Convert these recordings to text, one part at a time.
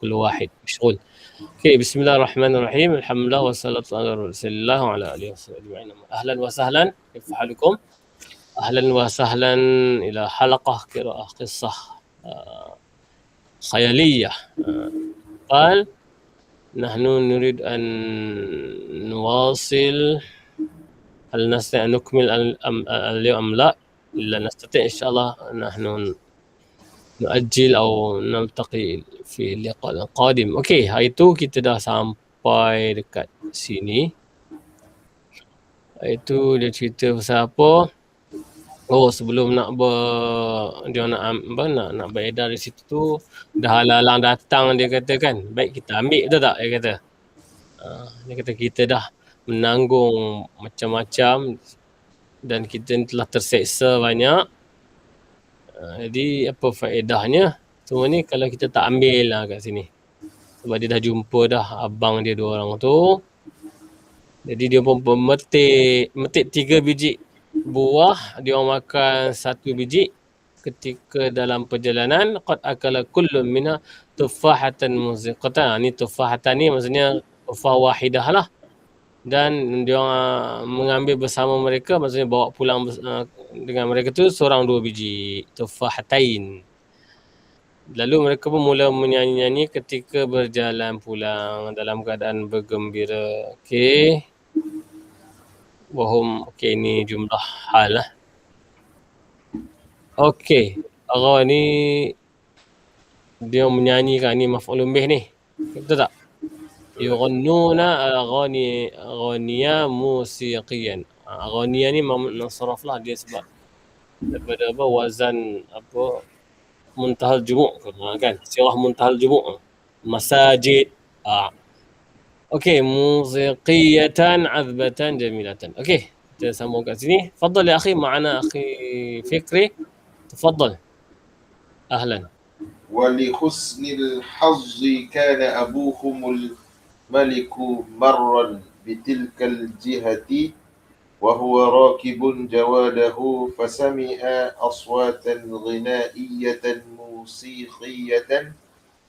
كل واحد مشغول. اوكي، بسم الله الرحمن الرحيم، الحمد لله والصلاة على رسول الله وعلى آله وصحبه أجمعين. أهلا وسهلا، كيف حالكم؟ أهلا وسهلا إلى حلقة قراءة قصة خيالية. قال نحن نريد أن نواصل. هل نستطيع أن نكمل اليوم أم لا؟ إلا نستطيع إن شاء الله نحن نؤجل أو نلتقي في اللقاء القادم. Okey, hari tu kita dah sampai dekat sini. Hari tu dia cerita pasal apa? Oh, sebelum nak dia nak beredar di situ tu, dah halang datang, dia kata kan, baik kita ambil, betul tak? Dia kata. Dia kata kita dah menanggung macam-macam dan kita telah terseksa banyak. Jadi apa faedahnya? Semua ni kalau kita tak ambil lah kat sini. Sebab dia dah jumpa dah abang dia dua orang tu. Jadi dia pun memetik 3 biji buah. Dia orang makan 1 biji. Ketika dalam perjalanan, qad akala kullun minha tufahatan muziqatan. Ni tufahatan ni maksudnya tufah wahidah lah. Dan dia orang mengambil bersama mereka, maksudnya bawa pulang dengan mereka tu seorang 2 biji tufahatain. Lalu mereka pun mula menyanyi-nyanyi ketika berjalan pulang dalam keadaan bergembira. Okey. Okey, ni jumlah hal lah. Okey. Ara ni dia menyanyikan, ni maf'ulun bih ni. Betul tak? Yughannuna aghaniya musiqiyan. Aghaniya ni nasraf lah dia sebab daripada wazan muntahal jumuk kan, sirah muntahal jumuk, masajid. Okey, musiqiyatan azbatan jamilatan. Okey, kita sambung kat sini. Tafadhal ya akhi, ma'ana akhi Fikri. Tafadhal. Ahlan. ولحسن الحظ كان أبوهم الملك مرا بتلك الجهة وهو راكب جواده فسمع أصواتا غنائية موسيقية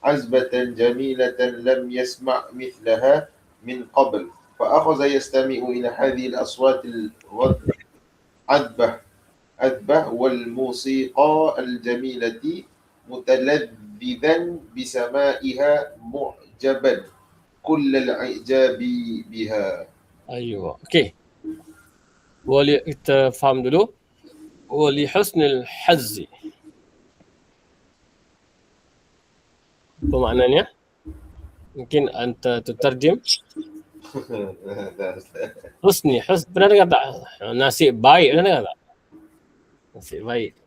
عذبة جميلة لم يسمع مثلها من قبل فأخذ يستمع إلى هذه الأصوات العذبة والموسيقى الجميلة متلذذا بسمائها معجبا كل الإعجاب بها. أيوة، أوكي. kita faham dulu. ولحسن الحظ. Apa maknanya? Mungkin anta tutarjim. Husni, pernah dengar tak? Nasib baik, pernah dengar tak? Nasib baik.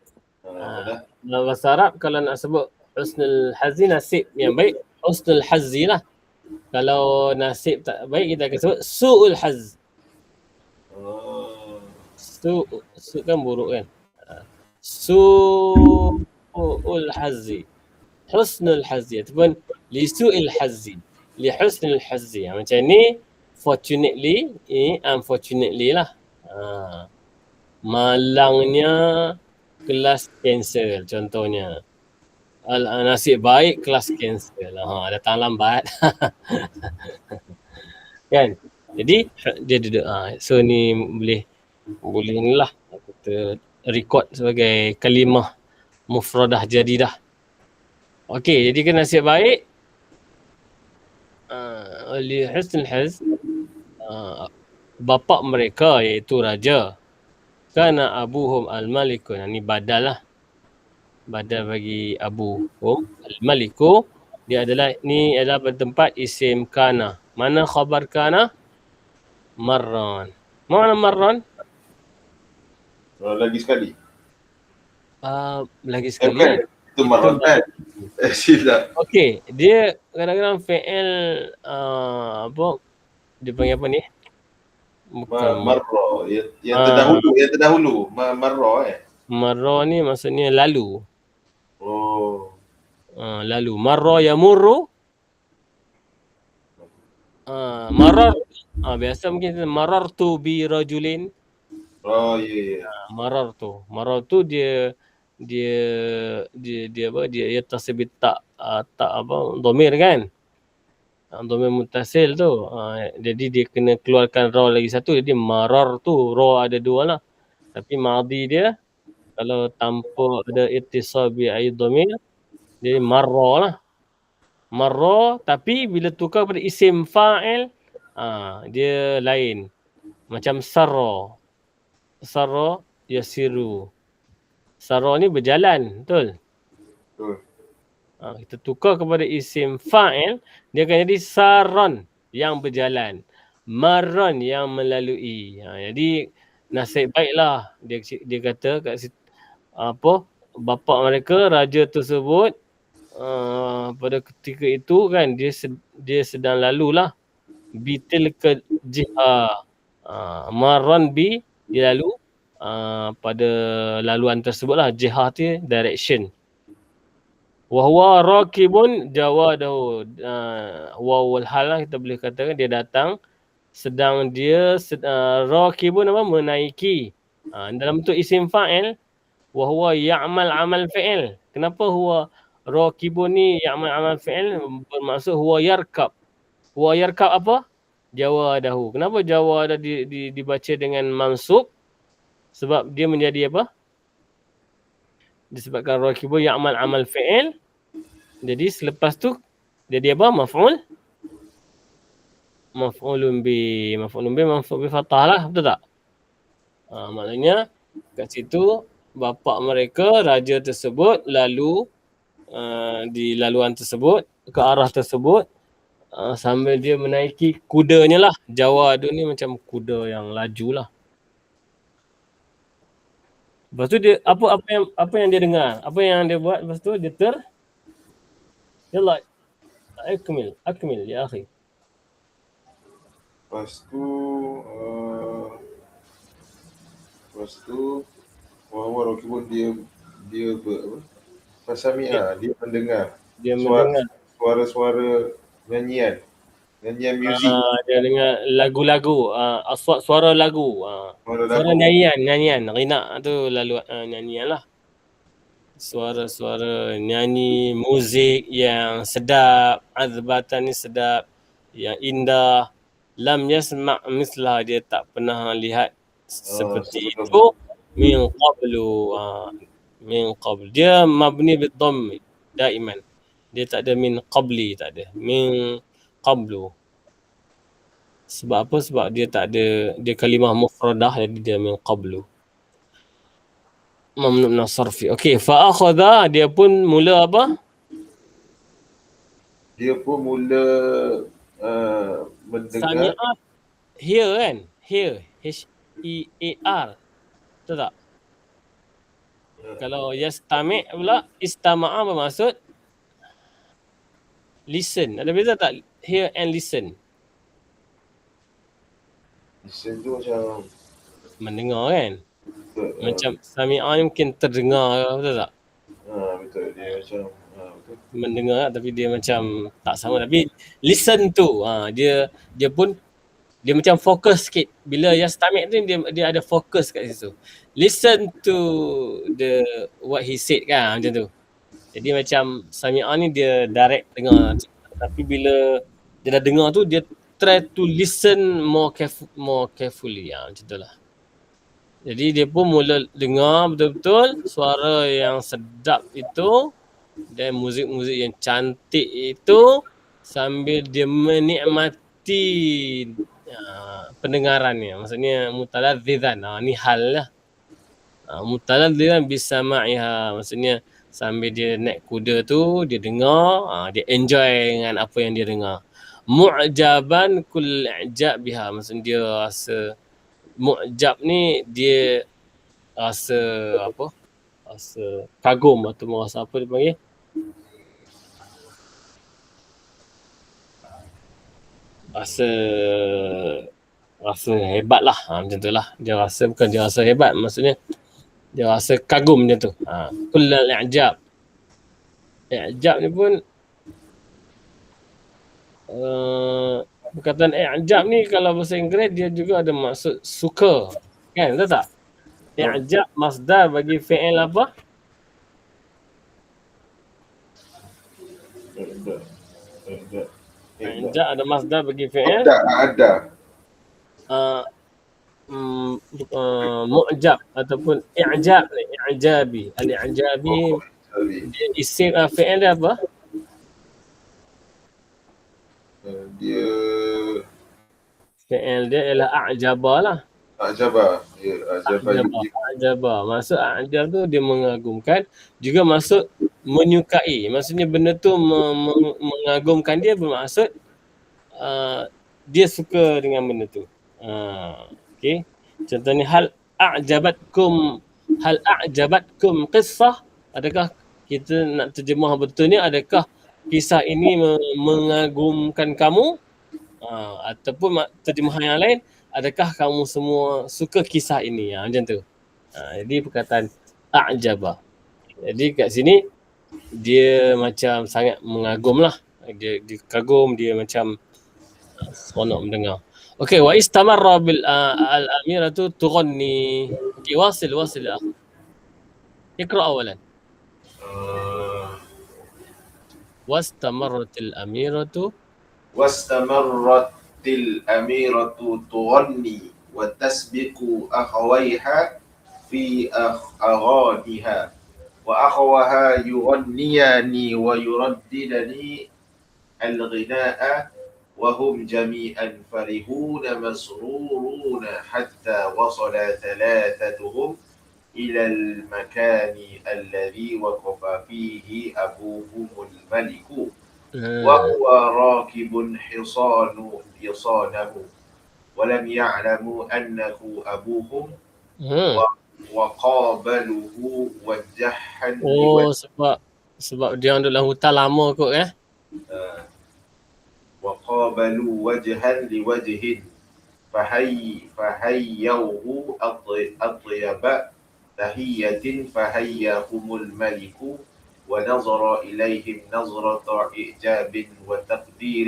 Dalam bahasa Arab kalau nak sebut husnul hazzi, nasib yang baik, husnul hazzi lah. Kalau nasib tak baik, kita akan sebut su'ul hazz. Su kan buruk kan? Su'ul hazzi. Husnul hazzi ataupun li su'il hazzi, li husnul hazzi. Macam ni fortunately, unfortunately lah. Malangnya kelas cancel contohnya. Nasib baik kelas cancel. Datang lambat. Kan? Jadi dia duduk. So ni boleh ni lah kita record sebagai kalimah mufradah jadidah. Okey, jadi kan nasib baik li husnul hazz, bapa mereka iaitu raja, kana abuhum al-maliku. Ni badal lah, badal bagi abuhum al-maliku. Dia adalah bertempat isim kana. Mana khabar kana? Marran. Mana marran? Lagi sekali. Lagi sekali. Itu marran kan? Silap. Okey, dia kadang-kadang fi'il dia panggil apa ni? Bukan marra, yang terdahulu, marra Marra ni maksudnya lalu. Oh. Lalu. Marra yamurru. Marar. Biasa mungkin marartu bi rajulin. Oh, ya. Marartu dia dia apa, dia tasbih tak apa dhamir kan. Dhamir muttasil tu. Jadi dia kena keluarkan ra lagi satu, jadi marar tu ra ada dua lah. Tapi madhi dia kalau tanpa ada ittisal bi ai dhamir, jadi marra lah. Marra, tapi bila tukar pada isim fa'il, dia lain. Macam sarra. Sarra yasiru. Sarra ni berjalan, betul? Betul. Kita tukar kepada isim fa'il, dia akan jadi saron yang berjalan. Marron yang melalui. Jadi nasib baiklah dia kata kat situ, apa, bapa mereka, raja tersebut, pada ketika itu kan dia sedang lalulah bitil ke jiha, marron bi, dia lalu pada laluan tersebutlah, jiha tu direction. Wahwa rakibun jawadahu, wawul hal lah kita boleh katakan dia datang sedang dia rakibun apa, menaiki, dalam bentuk isim fa'il. Wahwa ya'mal amal fi'il. Kenapa huwa rakibun ni ya'mal amal fi'il? Bermaksud huwa yarkab. Huwa yarkab apa? Jawadahu. Kenapa jawada dibaca dengan mansub? Sebab dia menjadi apa? Disebabkan rakibun ya'mal amal fi'il. Jadi selepas tu jadi apa? Maf'ul bi. Maf'ulun bi fathah lah, betul tak? Maknanya kat situ bapa mereka, raja tersebut lalu di laluan tersebut, ke arah tersebut, sambil dia menaiki kudanya lah. Jawad ni macam kuda yang laju lah. Lepas tu dia apa yang dia dengar? Apa yang dia buat lepas tu? Dia Yallah, akmil ya akhi. Lepas tu Wahwa rakibun dia apa? Fasami'a, dia mendengar. Dia mendengar Suara-suara nyanyian muzik. Dia dengar lagu-lagu, aswat suara lagu, suara nyanyian, ghina tu lalu nyanyian lah. Suara-suara nyanyi muzik yang sedap, azbatan ni sedap, yang indah. Lam yasma' mislah, dia tak pernah lihat seperti itu min qablu. Dia mabni bid dhamm daiman. Dia tak ada min qabli, tak ada. Min qablu. Sebab apa? Sebab dia tak ada, dia kalimah mufradah, jadi dia min qablu. Mamnu' min as-sarfi. Okey, fa akhadha, dia pun mula apa? Dia pun mula mendengar. Sami'ah, hear kan? Hear, H-E-A-R. Betul tak? Kalau yastami' pula, istama'a bermaksud listen. Ada beza tak hear and listen? Listen tu macam Mendengar kan? betul, Macam sami'ah ni mungkin terdengar, betul tak? betul, dia macam betul. Mendengar tapi dia macam tak sama. Tapi listen tu, dia pun dia macam fokus sikit. Bila yastami' tu dia ada fokus kat situ. Listen to what he said kan, macam tu. Jadi macam sami'ah ni dia direct dengar. Tapi bila dia dah dengar tu, dia try to listen more carefully. Macam tu lah. Jadi dia pun mula dengar betul-betul suara yang sedap itu dan muzik-muzik yang cantik itu sambil dia menikmati pendengarannya. Maksudnya mutaladzizan. Ni hal lah. Mutaladzizan bisama'iha. Maksudnya sambil dia naik kuda tu, dia dengar, dia enjoy dengan apa yang dia dengar. Mu'jaban kull i'jab biha. Maksudnya dia rasa mu'jab ni dia rasa apa? Rasa kagum atau merasa apa dia panggil? Rasa hebat lah. Macam tu lah. Dia rasa, bukan dia rasa hebat. Maksudnya dia rasa kagum macam tu. Kullal i'jab. I'jab ni pun perkataan i'jab ni kalau bahasa Inggeris dia juga ada maksud suka. Kan, betul tak? I'jab masdar bagi fi'il apa? I'jab ada masdar bagi fi'il. Ada. Uh, mu'jab ataupun i'jab ni, i'jabi. Al-i'jabi Oh, sorry. dia isim fi'il dia apa? Dia Fi'il dia ialah a'jaba lah. Ajaba. Ya, Ajaba A'jaba. yu'jib. A'jaba. Maksud a'jab tu dia mengagumkan, juga maksud menyukai. Maksudnya benda tu mengagumkan dia bermaksud dia suka dengan benda tu. Okey. Contohnya hal a'jabatkum qissah, adakah kita nak terjemah betulnya, adakah kisah ini mengagumkan kamu? Ataupun terjemahan yang lain, adakah kamu semua suka kisah ini? Macam tu. Jadi perkataan a'jaba. Jadi kat sini dia macam sangat mengagum lah. Dia kagum, dia macam seronok mendengar. Okey, wa istamarra bil al-amiratu tughanni. Okey, wasil ya akhi. Iqra awalan. واستمرت الأميرة واستمرت الأميرة تغني وتسبق أخويها في أغانيها وأخوها يغنيان ويرددني الغناء وهم جميعا فرحون مسرورون حتى وصل ثلاثتهم إلى المكان الذي وقف فيه أبوهم الملك وهو راكب حصانه ولم يعلموا أنه أبوهم وقابله وجها sebab dia duduk dalam hutan lama kot وقابلوا وجها لوجه فهيوه أطيب تحية فهياهم الملك ونظر إليهم نظرة إعجاب وتقدير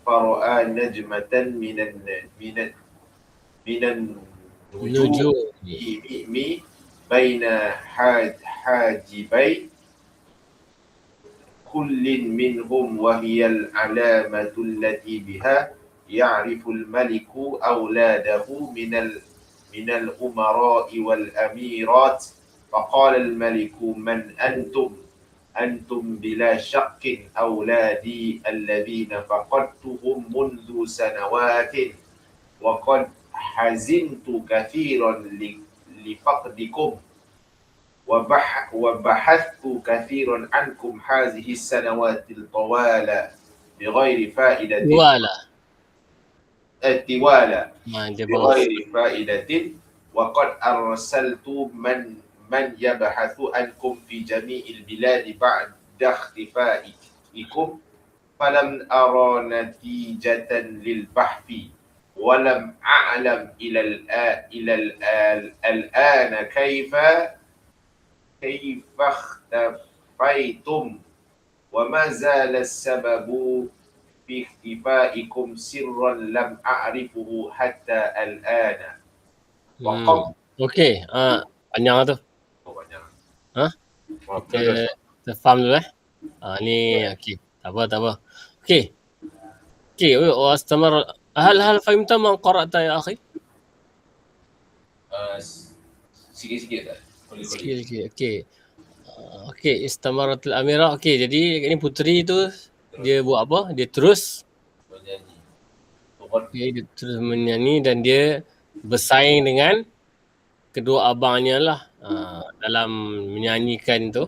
فرأى نجمة من النجوم بين حاجبي كل منهم وهي العلامة التي بها يعرف الملك أولاده من الأمراء والأميرات فقال الملك من أنتم بلا شك أولادي الذين فقدتهم منذ سنوات وقد حزنت كثيرا لفقدكم وبحثت كثيرا عنكم هذه السنوات الطوال بغير فائدة الطوال بغير فائدة وقد أرسلت من يبحث عنكم في جميع البلاد بعد اختفائكم فلم أرى نتيجة للبحث ولم أعلم إلى الآن كيف اختفيتم وما زال السبب في اختفائكم سرا لم أعرفه حتى الآن. Okey, panjang tu. Kita faham dulu ni okey. Tak apa. Okey. واستمر هل فهمت ما قرأت يا أخي؟ Sikit-sikit tak? Sikit. Okey, istamarat al-amirah. Okey, jadi ini puteri tu dia buat apa? Dia terus Menyanyi. Dia terus menyanyi dan dia bersaing dengan kedua abangnya lah dalam menyanyikan tu.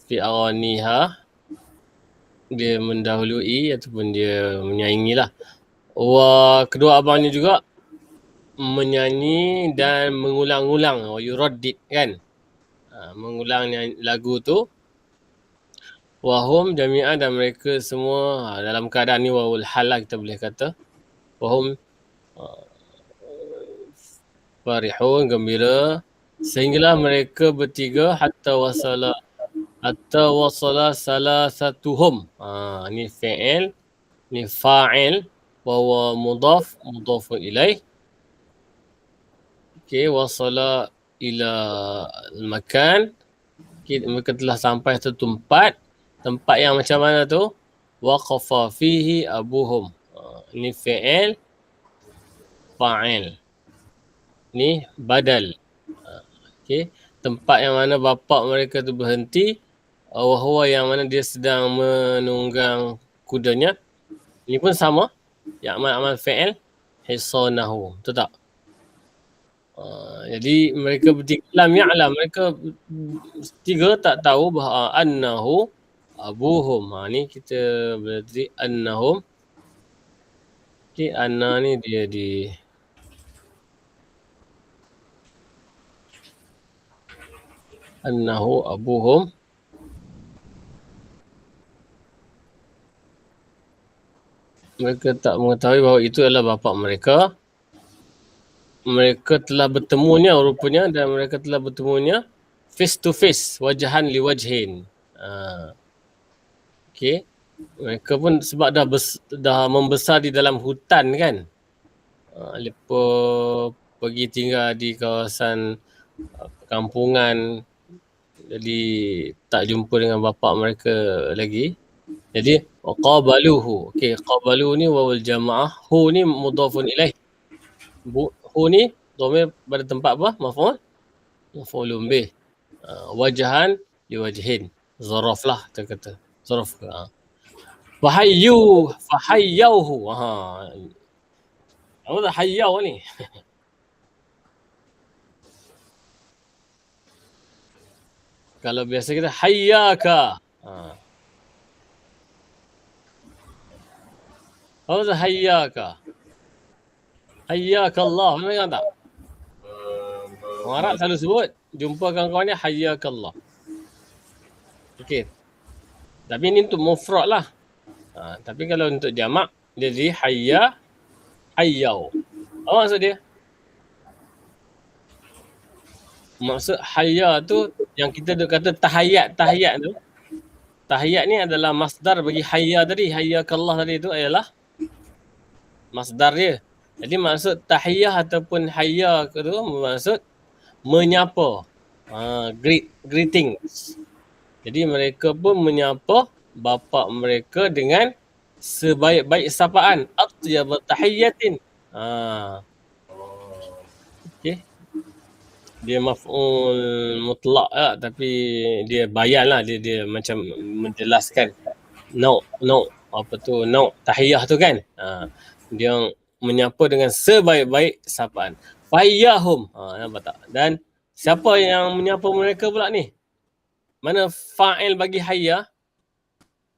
Fi aghaniha, dia mendahului ataupun dia menyaingi lah. Kedua abangnya juga menyanyi dan mengulang-ulang, yuraddid kan, mengulang lagu tu. Wahum jami'an, dan mereka semua dalam keadaan ni wawul hal lah kita boleh kata. Wahum farihun, gembira, sehinggalah mereka bertiga hatta wasala salasatuhum. Ni fi'il, ni fa'il, wa huwa mudafun ilaih. Okey, wasala ila makan. Mereka telah sampai satu tempat yang macam mana tu? waqafa fihi abuhum. Ini fi'il fa'il. Ni badal. Okey, tempat yang mana bapa mereka tu berhenti, wahwa yang mana dia sedang menunggang kudanya. Ini pun sama. Ya'mal fi'il hisanahu. Betul tak? Jadi mereka bertiga lam ya'lam, mereka tiga tak tahu bahawa annahu abuhum. Ni kita berarti annahum. Okey, anna ni dia di annahu abuhum. Mereka tak mengetahui bahawa itu adalah bapa mereka. Mereka telah bertemunya rupanya, dan mereka telah bertemunya face to face, wajahan li wajhin. Okey. Mereka pun sebab dah membesar di dalam hutan kan. Mereka pergi tinggal di kawasan perkampungan. Jadi tak jumpa dengan bapa mereka lagi. Jadi qabaluhu. Okey, qabalu ni wawul jamaah, hu ni mudhafun ilaih. Hu ni dhamir pada tempat apa? Maf'ulun bih. Wajahan li wajhin. Zaraf lah kita kata. Zaraf ke. Fahayyauhu. Apa tu hayyau ni? Kalau biasa kita hayyaka. Apa tu hayyaka? Hayyakallah. Mana ingat tak? Orang Arab selalu sebut, jumpa kawan-kawan ni hayyakallah. Okey. Tapi ni untuk mufrad lah. Tapi kalau untuk jamak, dia jadi hayyau. Apa maksud dia? Maksud hayya tu yang kita kata tahiyat tu. Tahiyat ni adalah masdar bagi hayya tadi. Hayyakallah tadi tu adalah masdar dia. Jadi maksud tahiyah ataupun hayya tu maksud menyapa. Greetings. Jadi mereka pun menyapa bapa mereka dengan sebaik-baik sapaan. Atyab tahiyyatin. Okey. Dia maf'ul mutlak lah, tapi dia bayan lah. Dia macam menjelaskan no apa tu, no tahiyah tu kan. Dia menyapa dengan sebaik-baik sapaan. Fayyahum. Nampak tak? Dan siapa yang menyapa mereka pula ni? Mana fa'il bagi hayya?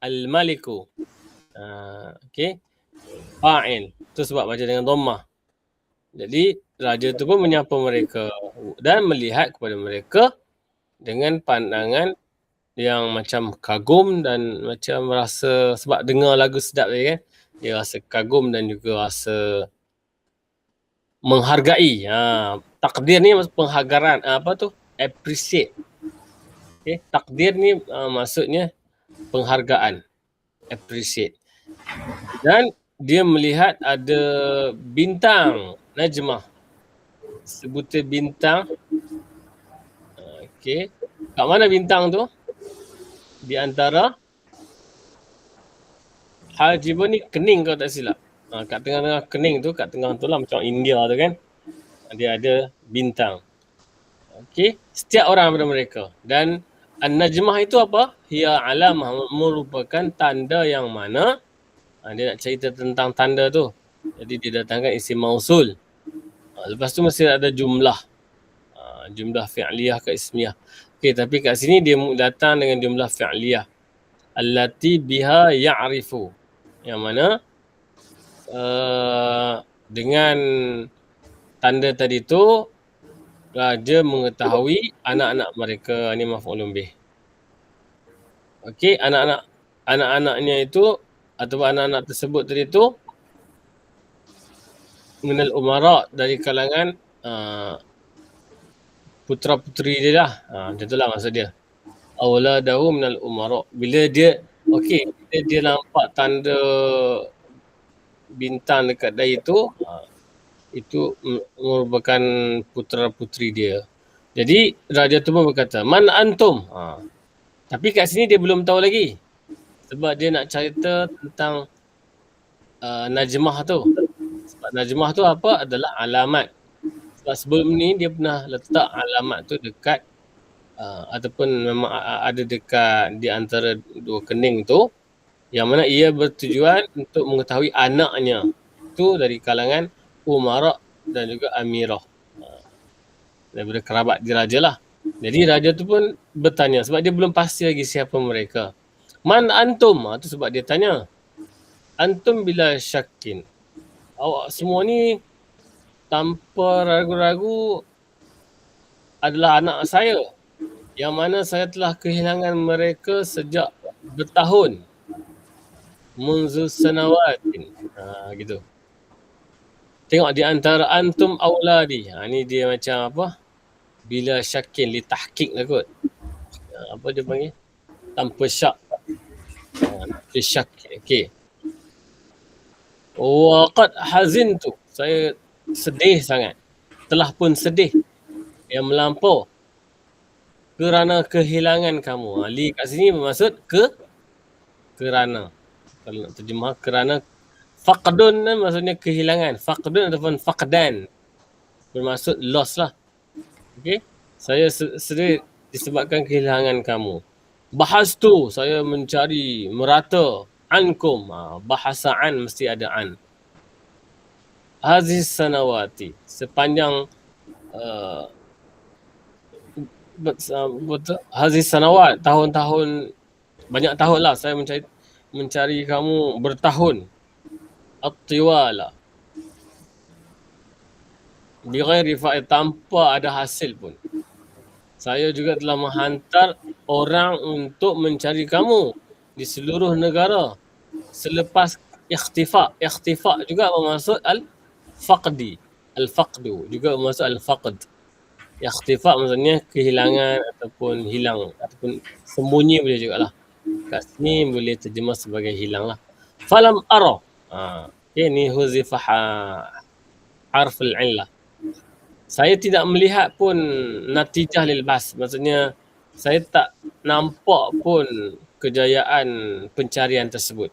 Al-maliku. Okey. Fa'il. Tu sebab baca dengan dhammah. Jadi raja tu pun menyapa mereka dan melihat kepada mereka dengan pandangan yang macam kagum dan macam rasa, sebab dengar lagu sedap tadi kan, dia rasa kagum dan juga rasa menghargai. Takdir ni penghargaan, apa tu? Appreciate. Okay. Takdir ni maksudnya penghargaan. Appreciate. Dan dia melihat ada bintang, najmah. Sebutir bintang. Okey. Kat mana bintang tu? Di antara hajibun ni kening kalau tak silap. Kat tengah-tengah kening tu, kat tengah tu lah macam India tu kan. Dia ada bintang. Okey. Setiap orang pada mereka. Dan an-najmah itu apa? Hiya alamah, merupakan tanda yang mana dia nak cerita tentang tanda tu. Jadi dia datangkan isim mausul. Lepas tu mesti ada jumlah. Jumlah fi'liyah ke ismiyah. Okey, tapi kat sini dia datang dengan jumlah fi'liyah. Allati biha ya'rifu. Yang mana dengan tanda tadi tu raja mengetahui anak-anak mereka. Ni maf'ulun bih. Okey, anak-anaknya itu atau anak-anak tersebut tadi tu minal umara, dari kalangan putera-puteri dia lah. Macam tu lah maksud dia. Awladahu minal umara. Bila dia nampak tanda bintang dekat dahi tu, itu merupakan putera-puteri dia. Jadi raja tu pun berkata, man antum. Tapi kat sini dia belum tahu lagi Sebab dia nak cerita tentang Najmah tu. Sebab Najmah tu apa? Adalah alamat. Sebab sebelum ni dia pernah letak alamat tu dekat ataupun memang ada dekat di antara dua kening tu, yang mana ia bertujuan untuk mengetahui anaknya tu dari kalangan Umara dan juga Amirah, daripada kerabat diraja lah. Jadi raja tu pun bertanya sebab dia belum pasti lagi siapa mereka. Man antum? Tu sebab dia tanya. Antum bila syakin. Awak semua ni tanpa ragu-ragu adalah anak saya, yang mana saya telah kehilangan mereka sejak bertahun. Munzu sanawatin. Gitu. Tengok di antara antum auladi. Ni dia macam apa? Bila syakin li tahqiq lah kot. Apa dia panggil? Tanpa syak. Tanpa syak. Okey. Wa qad hazintu. Saya sedih sangat. Telah pun sedih yang melampau kerana kehilangan kamu. Li kat sini bermaksud kerana. Kalau nak terjemah kerana, faqdun maksudnya kehilangan. Faqdun ataupun faqdan bermaksud loss lah. Okey. Saya sedih disebabkan kehilangan kamu. Bahastu, saya mencari merata ankum. Bahasa an mesti ada an. Hazis sanawati, sepanjang hazis sanawat, tahun-tahun, banyak tahun lah saya mencari kamu bertahun. At-tiwala, bighairi fa'id, tanpa ada hasil pun. Saya juga telah menghantar orang untuk mencari kamu di seluruh negara selepas ikhtifa. Ikhtifa juga bermaksud al-faqdi. Al-faqdu juga bermaksud al-faqd. Ikhtifa maksudnya kehilangan ataupun hilang ataupun sembunyi boleh jugalah. Kat sini boleh terjemah sebagai hilang lah. Falam ara. Okay, ni huzifah harf al-illah. Saya tidak melihat pun natijah lil bas. Maksudnya saya tak nampak pun kejayaan pencarian tersebut.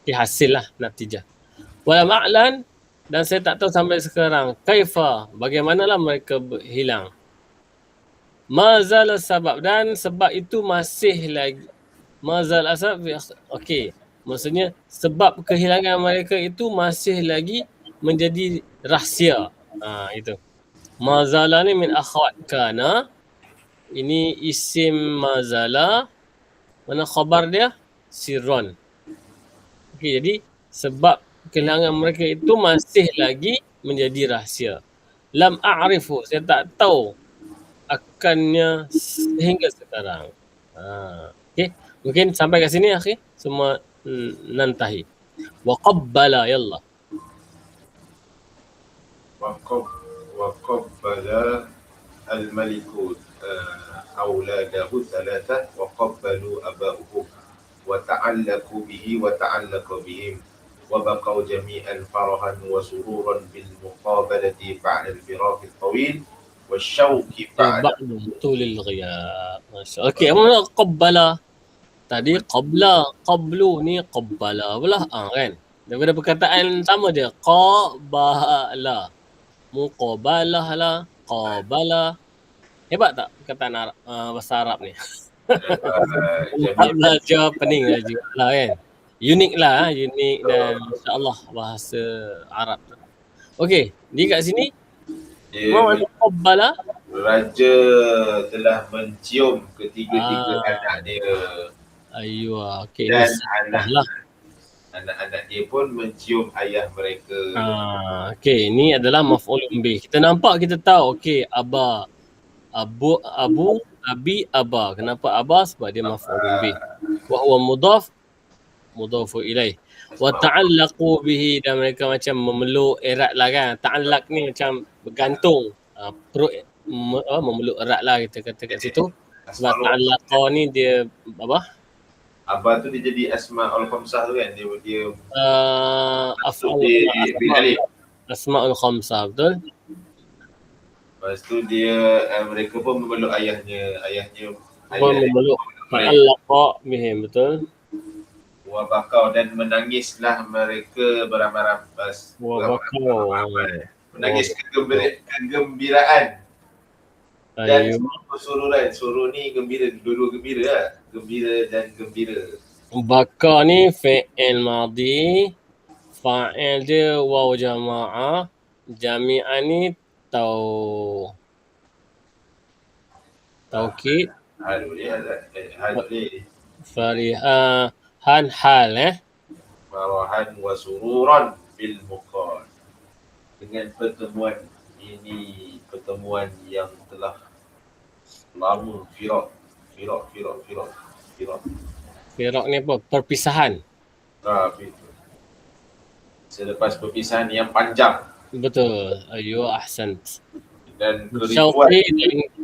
Hasil lah, natijah. Walam a'lan, dan saya tak tahu sampai sekarang kaifa, bagaimanalah mereka hilang. Mazal sebab, dan sebab itu masih lagi. Mazal asab, okey. Maksudnya sebab kehilangan mereka itu masih lagi menjadi rahsia. Itu. Mazala ni min akhwat kana. Ini isim mazala. Mana khabar dia? Sirron. Okey, jadi sebab kehilangan mereka itu masih lagi menjadi rahsia. Lam a'rifu, saya tak tahu akannya sehingga sekarang. Okey, mungkin sampai kat sini akhi. Semua nantahi. Wa qabbala, yallah. وقبل الملك أولاده ثلاثة وقبلوا أباؤهم وتعلقوا به وتعلق بهم وبقوا جميعا فرحا وسرورا بالمقابلة بعد الفراق الطويل والشوك بعد طول الغياب. Okey, apa maksud qabbala? Tadi qabla, qablu ni qabbala pula kan. Daripada perkataan sama je, qabala. Muqabalah lah, qabala. Hebat tak perkataan Arab, bahasa Arab ni? Belajar pening lah juga lah kan. Unik lah, unik dan insyaAllah bahasa Arab tu. Okey, di kat sini qabala, raja telah mencium ketiga-tiga anak dia. Ayuh, okey. Dan anak-anak dia pun mencium ayah mereka. Okey, ini adalah maf'ulun bih. Kita nampak, kita tahu okey, aba, abu, abi, aba. Kenapa aba? Sebab dia maf'ulun bih. Wa huwa mudhafu ilaih. Wa ta'allaqu bihi, dan mereka macam memeluk erat lah kan. Ta'allaq ni macam bergantung. Memeluk erat lah kita kata kat situ. Sebab ta'allaqa ni dia apa? Abah tu dia jadi asma'ul khamsah tu kan, dia asma'ul khamsah, betul? Lepas tu dia mereka pun memeluk ayahnya pun memeluk ta'allaqa bihim, betul? wa bakau dan menangislah mereka beramai-ramai. Menangis kegembiraan. Dan kesururan. Surur ni gembira, dua-dua gembira lah. Gembira dan gembira. Baka ni fi'il madhi, fa'il dia waw jama'ah, jami'ah ni taukid. Farihan hal Farahan wa sururan bil muqad. Dengan pertemuan ini, pertemuan yang telah lama, firak. Firak ni apa? Perpisahan. Selepas perpisahan yang panjang. Betul. Ayo, ahsant. Dan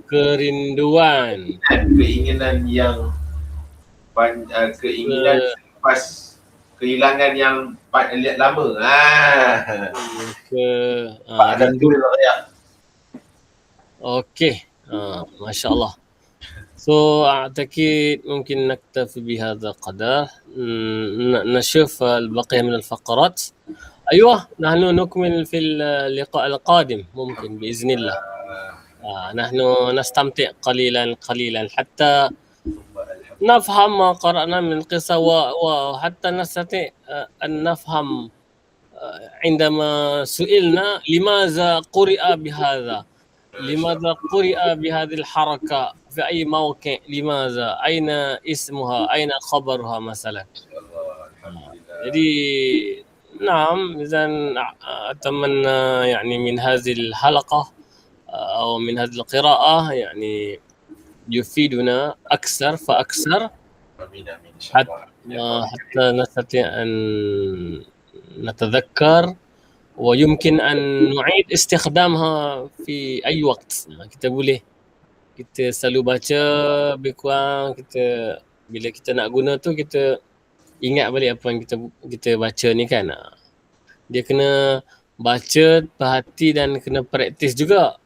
kerinduan. Keinginan yang keinginan selepas kehilangan yang lama. Okey. Masya Allah. So أعتقد ممكن نكتفي بهذا القدر. نشوف البقية من الفقرات. أيوة، نحن نكمل في اللقاء القادم ممكن بإذن الله. نحن نستمتع قليلا حتى نفهم ما قرأنا من القصة وحتى نستطيع أن نفهم عندما سئلنا لماذا قرئ بهذا، لماذا قرئ بهذه الحركة في أي موقع، لماذا، أين اسمها، أين خبرها مثلا. jadi نعم، إذن أتمنى يعني من هذه الحلقة أو من هذه القراءة يعني يفيدنا أكثر فأكثر حتى نستطيع أن نتذكر ويمكن أن نعيد استخدامها في أي وقت. Kita boleh, kita selalu baca lebih kurang, kita bila kita nak guna tu kita ingat balik apa yang kita baca ni kan. Dia kena baca, perhati dan kena praktis juga.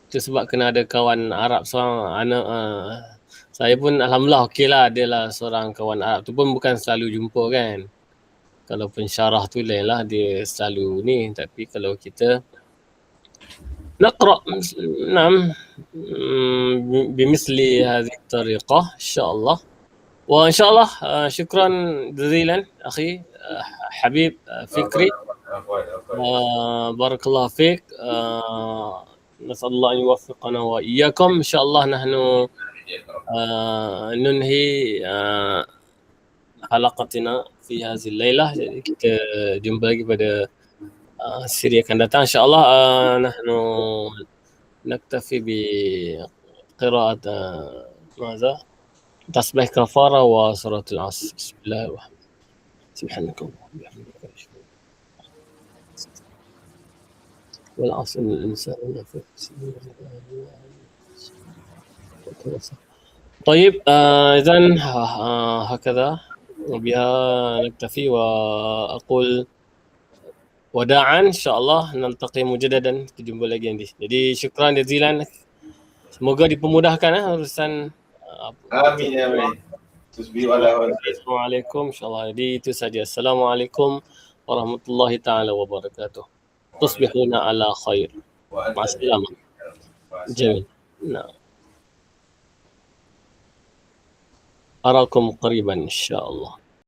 Itu sebab kena ada kawan Arab seorang, anak saya pun alhamdulillah okey lah, adalah seorang kawan Arab tu pun bukan selalu jumpa kan. Kalau pensyarah tu lain lah, dia selalu ni. Tapi kalau kita نقرأ نعم بمثل هذه الطريقة إن شاء الله. وإن شاء الله شكرا جزيلا أخي حبيب فكري. بارك الله فيك. نسأل الله أن يوفقنا وإياكم. إن شاء الله نحن ننهي حلقتنا في هذه الليلة. Jadi kita jumpa lagi pada siri akan datang insyaallah. نحن نكتفي بقراءة ماذا؟ تسبيح كفارة وسورة العصر. بسم الله الرحمن الرحيم. سبحانك اللهم وبحمدك والعصر إن الإنسان لفي خسر. طيب إذن هكذا وبها نكتفي وأقول وداعا. InsyaAllah naltaqi mujadadan, kita jumpa lagi nanti. Jadi syukran jazilan, semoga dipermudahkan urusan. Amin ya amin. Assalamualaikum insyaallah. Jadi itu saja. Assalamualaikum warahmatullahi taala wabarakatuh. Tusbihuna ala khair. Ma'assalamah. Jamil. Nah. أراكم قريبا إن شاء الله.